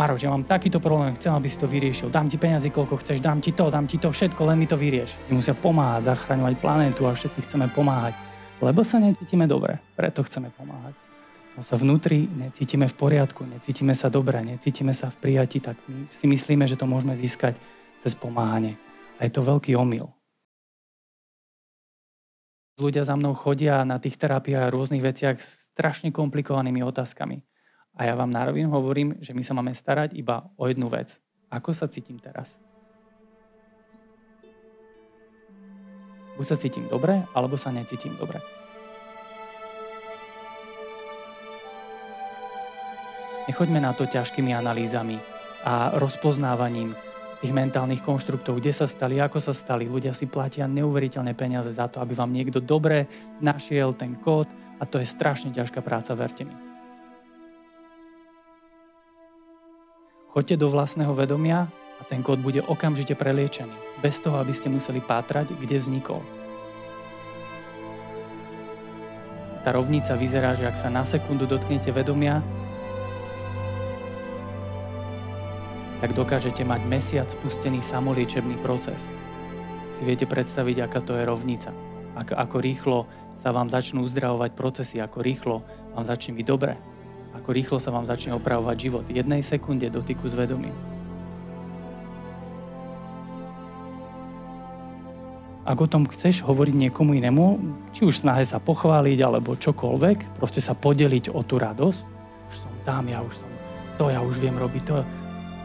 Maroš, ja mám takýto problém, chcem, aby si to vyriešil. Dám ti peniazy, koľko chceš, dám ti to, všetko, len mi to vyrieš. Si musia pomáhať, zachraňovať planétu a všetci chceme pomáhať. Lebo sa necítime dobre, preto chceme pomáhať. A sa vnútri necítime v poriadku, necítime sa dobre, necítime sa v prijati, tak my si myslíme, že to môžeme získať cez pomáhanie. A je to veľký omyl. Ľudia za mnou chodia na tých terapiách a rôznych veciach s strašne komplikovanými otázkami. A ja vám na rovinu hovorím, že my sa máme starať iba o jednu vec. Ako sa cítim teraz? Buď sa cítim dobre, alebo sa necítim dobre. Nechoďme na to ťažkými analýzami a rozpoznávaním tých mentálnych konštruktov, kde sa stali, ako sa stali. Ľudia si platia neuveriteľné peniaze za to, aby vám niekto dobre našiel ten kód a to je strašne ťažká práca, verte mi. Choďte do vlastného vedomia a ten kód bude okamžite preliečený, bez toho, aby ste museli pátrať, kde vznikol. Tá rovnica vyzerá, že ak sa na sekundu dotknete vedomia, tak dokážete mať mesiac spustený samoliečebný proces. Si viete predstaviť, aká to je rovnica. Ako rýchlo sa vám začnú uzdravovať procesy, ako rýchlo vám začne byť dobre. Ako rýchlo sa vám začne opravovať život. V 1 sekunde dotyku s vedomím. Ak o tom chceš hovoriť niekomu inému, či už snahe sa pochváliť, alebo čokoľvek, proste sa podeliť o tú radosť, už som tam, ja už viem robiť to,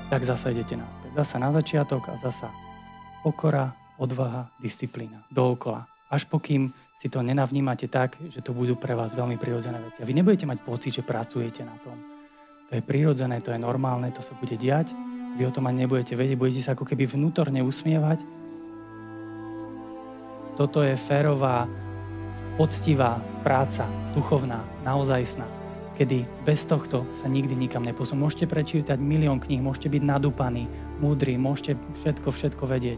tak zasa idete naspäť. Zasa na začiatok a zasa pokora, odvaha, disciplína. Dookola. Až pokým si to nenavnímate tak, že to budú pre vás veľmi prirodzené veci. A vy nebudete mať pocit, že pracujete na tom. To je prirodzené, to je normálne, to sa bude diať. Vy o tom ani nebudete vedieť, budete sa ako keby vnútorne usmievať. Toto je férová, poctivá práca, duchovná, naozajstná, kedy bez tohto sa nikdy nikam neposunú. Môžete prečítať milión kníh, môžete byť nadúpaní, múdri, môžete všetko vedieť.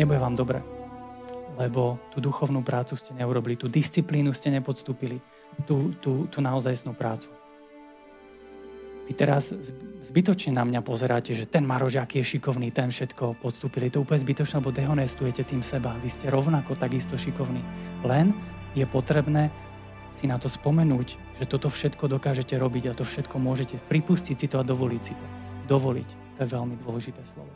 Nebude vám dobre. Lebo tú duchovnú prácu ste neurobili, tú disciplínu ste nepodstúpili, tú naozajstnú prácu. Vy teraz zbytočne na mňa pozeráte, že ten Maroš, aký je šikovný, ten všetko podstúpili. To je úplne zbytočné, lebo dehonestujete tým seba. Vy ste rovnako takisto šikovní. Len je potrebné si na to spomenúť, že toto všetko dokážete robiť a to všetko môžete pripustiť si to a dovoliť si to. Dovoliť, to je veľmi dôležité slovo.